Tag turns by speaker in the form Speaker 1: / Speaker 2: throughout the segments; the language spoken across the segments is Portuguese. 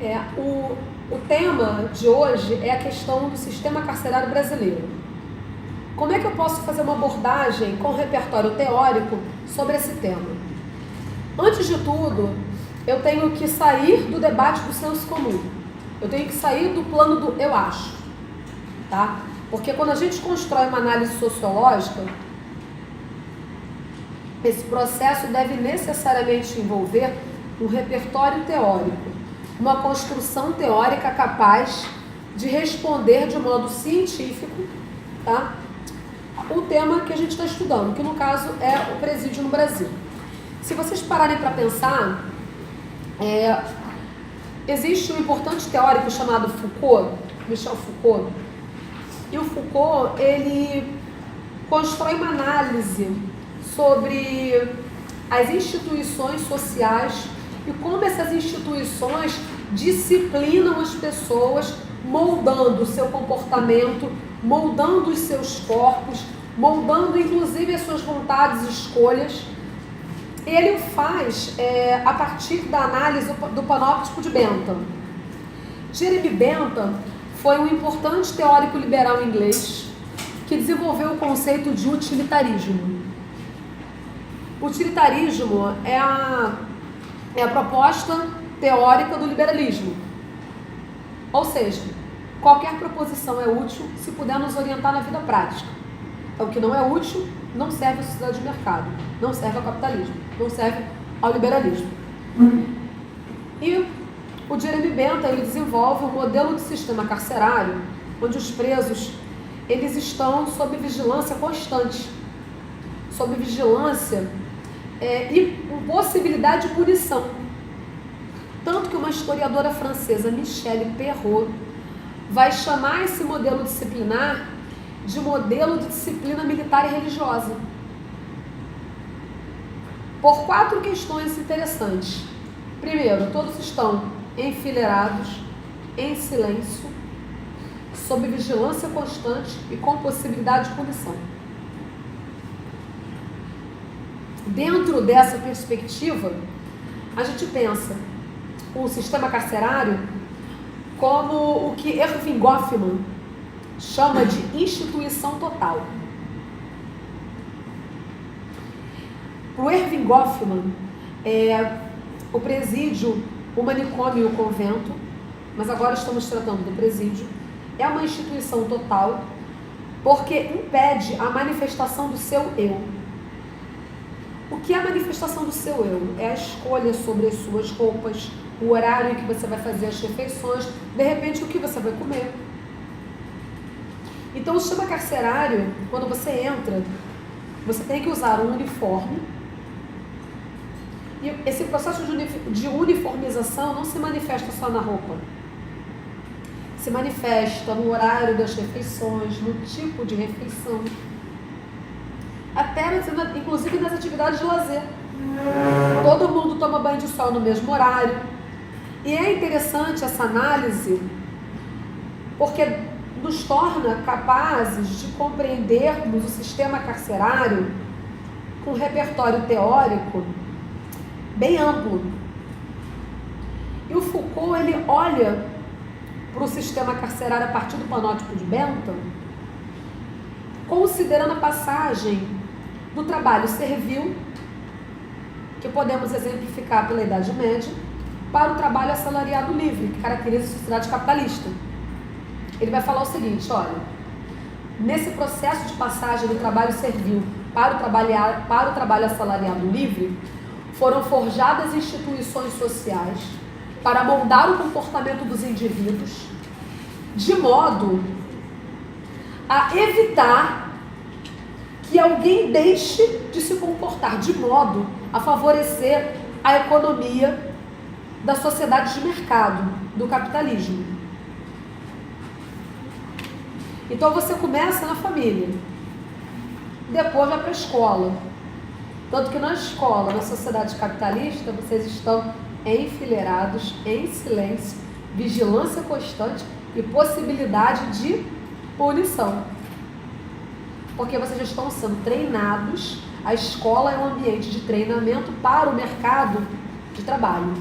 Speaker 1: O tema de hoje é a questão do sistema carcerário brasileiro. Como é que eu posso fazer uma abordagem com repertório teórico sobre esse tema? Antes de tudo, eu tenho que sair do debate do senso comum. Eu tenho que sair do plano do eu acho, tá? Porque quando a gente constrói uma análise sociológica, esse processo deve necessariamente envolver um repertório teórico, uma construção teórica capaz de responder de modo científico, tá? O tema que a gente está estudando, que no caso é o presídio no Brasil. Se vocês pararem para pensar, existe um importante teórico chamado Foucault, Michel Foucault, e o Foucault, ele constrói uma análise sobre as instituições sociais e como essas instituições disciplinam as pessoas, moldando o seu comportamento, moldando os seus corpos, moldando inclusive as suas vontades e escolhas. Ele o faz a partir da análise do panóptico de Bentham. Jeremy Bentham foi um importante teórico liberal inglês que desenvolveu o conceito de utilitarismo. Utilitarismo é a proposta teórica do liberalismo. Ou seja, qualquer proposição é útil se puder nos orientar na vida prática. O que não é útil não serve à sociedade de mercado, não serve ao capitalismo, não serve ao liberalismo. E o Jeremy Bentham, ele desenvolve um modelo de sistema carcerário onde os presos eles estão sob vigilância constante, sob vigilância e com possibilidade de punição. Tanto que uma historiadora francesa, Michelle Perrault, vai chamar esse modelo disciplinar de modelo de disciplina militar e religiosa. Por 4 questões interessantes. Primeiro, todos estão enfileirados, em silêncio, sob vigilância constante e com possibilidade de punição. Dentro dessa perspectiva, a gente pensa o sistema carcerário como o que Erving Goffman chama de instituição total. Para o Erving Goffman, o presídio, o manicômio e o convento, mas agora estamos tratando do presídio, é uma instituição total porque impede a manifestação do seu eu. O que é a manifestação do seu eu? É a escolha sobre as suas roupas, o horário em que você vai fazer as refeições, de repente o que você vai comer. Então o sistema carcerário, quando você entra, você tem que usar um uniforme. E esse processo de uniformização não se manifesta só na roupa. Se manifesta no horário das refeições, no tipo de refeição. Até, inclusive, nas atividades de lazer. Todo mundo toma banho de sol no mesmo horário. E é interessante essa análise porque nos torna capazes de compreendermos o sistema carcerário com um repertório teórico bem amplo. E o Foucault, ele olha para o sistema carcerário a partir do panóptico de Bentham, considerando a passagem do trabalho servil, que podemos exemplificar pela Idade Média, para o trabalho assalariado livre, que caracteriza a sociedade capitalista. Ele vai falar o seguinte, olha, nesse processo de passagem do trabalho servil para o trabalho assalariado livre, foram forjadas instituições sociais para moldar o comportamento dos indivíduos, de modo a evitar que alguém deixe de se comportar, de modo a favorecer a economia da sociedade de mercado, do capitalismo. Então você começa na família, depois vai para a escola. Tanto que na escola, na sociedade capitalista, vocês estão enfileirados, em silêncio, vigilância constante e possibilidade de punição. Porque vocês já estão sendo treinados, a escola é um ambiente de treinamento para o mercado de trabalho.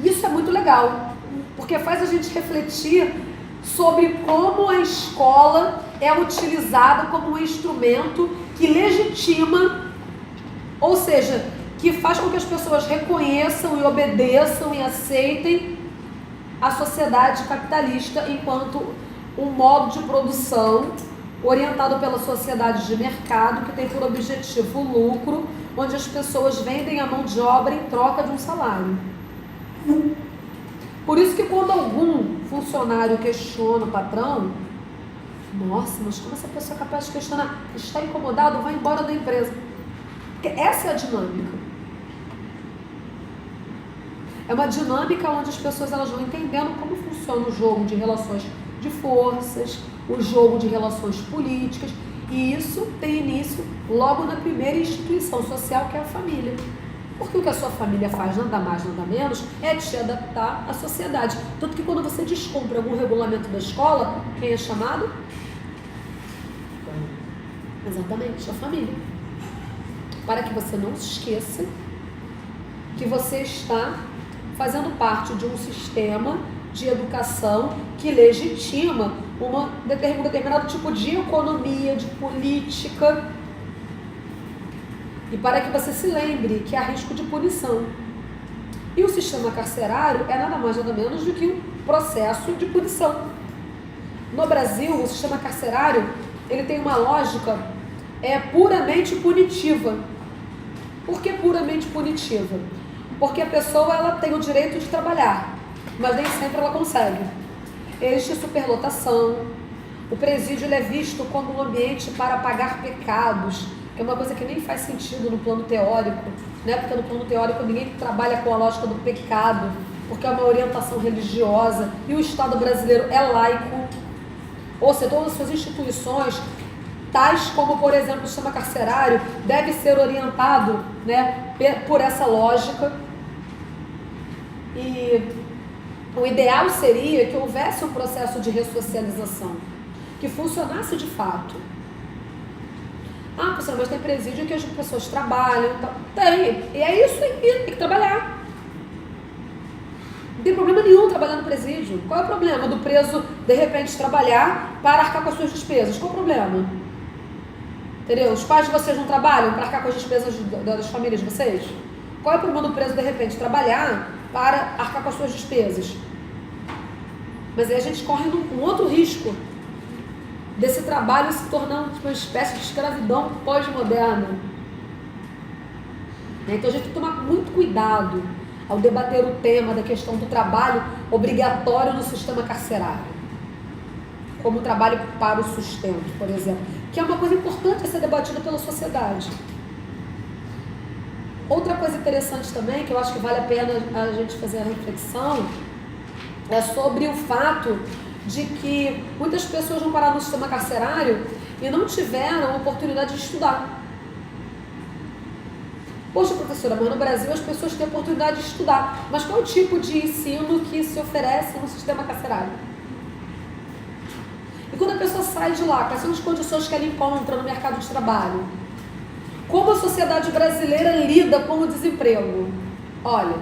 Speaker 1: Isso é muito legal. porque faz a gente refletir sobre como a escola é utilizada como um instrumento que legitima, ou seja, que faz com que as pessoas reconheçam e obedeçam e aceitem a sociedade capitalista enquanto um modo de produção orientado pela sociedade de mercado que tem por objetivo o lucro, onde as pessoas vendem a mão de obra em troca de um salário. Por isso que quando algum funcionário questiona o patrão, nossa, mas como essa pessoa é capaz de questionar? Está incomodado? Vai embora da empresa. Porque essa é a dinâmica. É uma dinâmica onde as pessoas elas vão entendendo como funciona o jogo de relações de forças, o jogo de relações políticas, e isso tem início logo na primeira instituição social, que é a família. Porque o que a sua família faz, nada mais, nada menos, é te adaptar à sociedade. Tanto que quando você descumpre algum regulamento da escola, quem é chamado? Exatamente, a família. Para que você não se esqueça que você está fazendo parte de um sistema de educação que legitima um determinado tipo de economia, de política, e para que você se lembre que há risco de punição. E o sistema carcerário é nada mais nada menos do que um processo de punição. No Brasil, o sistema carcerário ele tem uma lógica puramente punitiva. Por que puramente punitiva? Porque a pessoa ela tem o direito de trabalhar, mas nem sempre ela consegue. Existe superlotação, o presídio ele é visto como um ambiente para apagar pecados, que é uma coisa que nem faz sentido no plano teórico, né? Porque no plano teórico ninguém trabalha com a lógica do pecado, porque é uma orientação religiosa, e o Estado brasileiro é laico, ou seja, todas as suas instituições, tais como, por exemplo, o sistema carcerário, deve ser orientado, né, por essa lógica. E o ideal seria que houvesse um processo de ressocialização, que funcionasse de fato. Ah, professora, mas tem presídio que as pessoas trabalham, tá? Tem, e é isso aí, tem que trabalhar. Não tem problema nenhum trabalhar no presídio. Qual é o problema do preso, de repente, trabalhar para arcar com as suas despesas? Qual é o problema? Entendeu? Os pais de vocês não trabalham para arcar com as despesas das famílias de vocês? Qual é o problema do preso, de repente, trabalhar para arcar com as suas despesas? Mas aí a gente corre um outro risco desse trabalho se tornando uma espécie de escravidão pós-moderna. Então a gente tem que tomar muito cuidado ao debater o tema da questão do trabalho obrigatório no sistema carcerário, como trabalho para o sustento, por exemplo, que é uma coisa importante a ser debatida pela sociedade. Outra coisa interessante também, que eu acho que vale a pena a gente fazer a reflexão, é sobre o fato de que muitas pessoas vão parar no sistema carcerário e não tiveram a oportunidade de estudar. Poxa, professora, mas no Brasil as pessoas têm a oportunidade de estudar. Mas qual é o tipo de ensino que se oferece no sistema carcerário? E quando a pessoa sai de lá, quais são as condições que ela encontra no mercado de trabalho? Como a sociedade brasileira lida com o desemprego? Olha,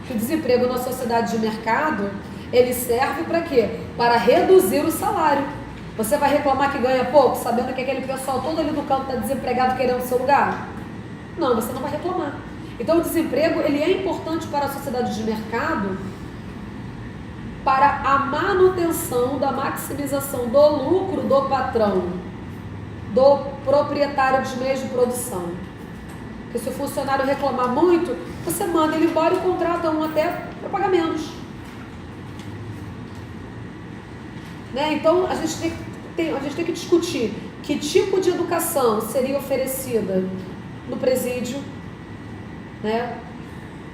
Speaker 1: o desemprego na sociedade de mercado, ele serve para quê? Para reduzir o salário. Você vai reclamar que ganha pouco, sabendo que aquele pessoal todo ali do campo está desempregado querendo o seu lugar? Não, você não vai reclamar. Então o desemprego ele é importante para a sociedade de mercado, para a manutenção da maximização do lucro do patrão, do proprietário dos meios de produção. Porque se o funcionário reclamar muito, você manda ele embora e contrata um até para pagar menos. Né? Então a gente tem que discutir que tipo de educação seria oferecida no presídio, né?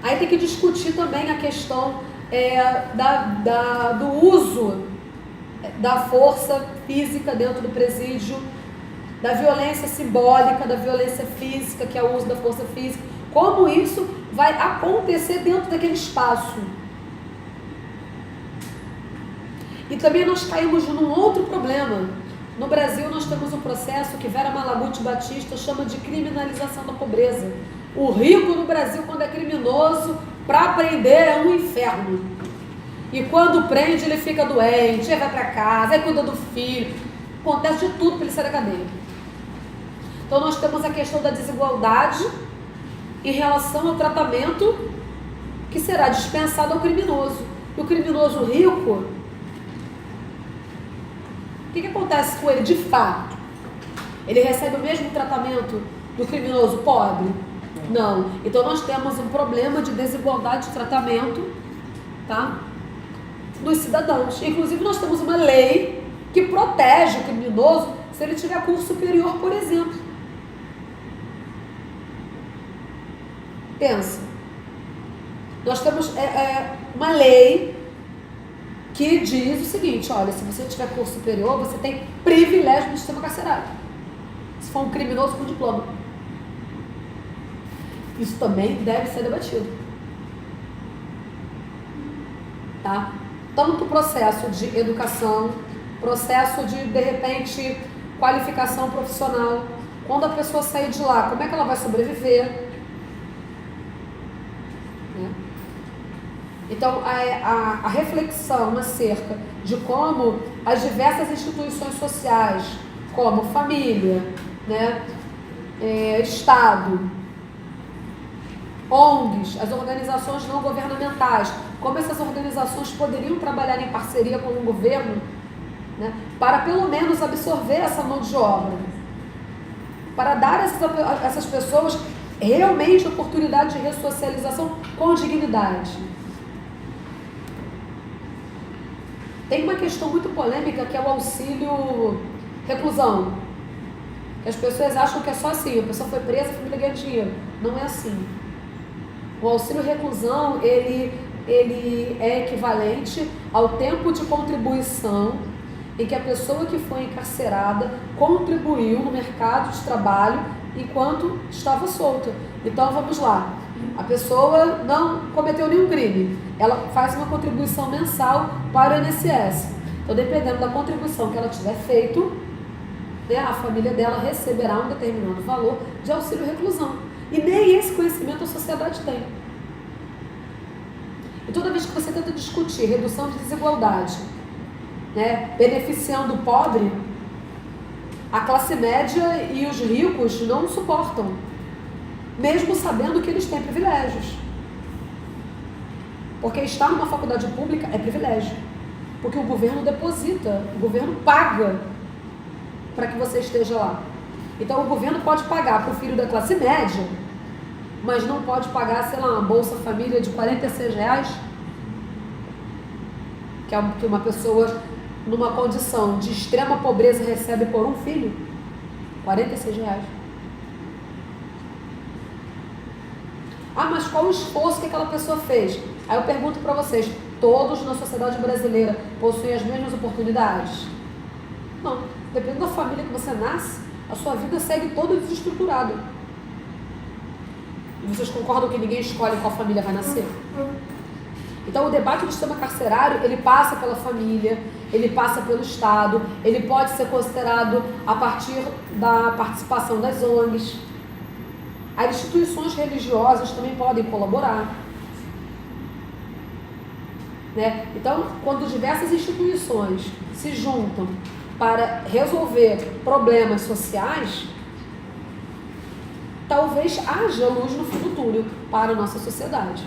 Speaker 1: Aí tem que discutir também a questão do uso da força física dentro do presídio, da violência simbólica, da violência física, que é o uso da força física, como isso vai acontecer dentro daquele espaço. E também nós caímos num outro problema. No Brasil nós temos um processo que Vera Malaguti Batista chama de criminalização da pobreza. O rico no Brasil, quando é criminoso, para aprender é um inferno. E quando prende, ele fica doente, aí vai para casa, aí cuida do filho. Acontece de tudo para ele sair da cadeia. Então nós temos a questão da desigualdade em relação ao tratamento que será dispensado ao criminoso. E o criminoso rico, o que acontece com ele de fato? Ele recebe o mesmo tratamento do criminoso pobre? Não. Então nós temos um problema de desigualdade de tratamento, tá, dos cidadãos. Inclusive nós temos uma lei que protege o criminoso se ele tiver curso superior, por exemplo. Pensa. Nós temos uma lei que diz o seguinte: olha, se você tiver curso superior, você tem privilégio no sistema carcerário. Se for um criminoso com diploma. Isso também deve ser debatido. Tá? Tanto o processo de educação, processo de repente, qualificação profissional. Quando a pessoa sair de lá, como é que ela vai sobreviver? Então, a reflexão acerca de como as diversas instituições sociais, como família, né, Estado, ONGs, as organizações não governamentais, como essas organizações poderiam trabalhar em parceria com o governo, né, para pelo menos absorver essa mão de obra, para dar a essas pessoas realmente oportunidade de ressocialização com dignidade. Tem uma questão muito polêmica que é o auxílio reclusão. Que as pessoas acham que é só assim, a pessoa foi presa, a família ganha dinheiro. Não é assim. O auxílio reclusão, ele é equivalente ao tempo de contribuição em que a pessoa que foi encarcerada contribuiu no mercado de trabalho enquanto estava solta. Então vamos lá. A pessoa não cometeu nenhum crime, ela faz uma contribuição mensal para o INSS. Então, dependendo da contribuição que ela tiver feito, né, a família dela receberá um determinado valor de auxílio reclusão. E nem esse conhecimento a sociedade tem. E toda vez que você tenta discutir redução de desigualdade, né, beneficiando o pobre, a classe média e os ricos não suportam, mesmo sabendo que eles têm privilégios. Porque estar numa faculdade pública é privilégio. Porque o governo deposita, o governo paga para que você esteja lá. Então o governo pode pagar para o filho da classe média, mas não pode pagar, sei lá, uma Bolsa Família de R$46, que é que uma pessoa numa condição de extrema pobreza recebe por um filho. R$46. Ah, mas qual o esforço que aquela pessoa fez? Aí eu pergunto para vocês, todos na sociedade brasileira possuem as mesmas oportunidades? Não. Dependendo da família que você nasce, a sua vida segue toda desestruturada. E vocês concordam que ninguém escolhe qual família vai nascer? Então o debate do sistema carcerário, ele passa pela família, ele passa pelo Estado, ele pode ser considerado a partir da participação das ONGs. As instituições religiosas também podem colaborar. Né? Então, quando diversas instituições se juntam para resolver problemas sociais, talvez haja luz no fim do túnel para a nossa sociedade.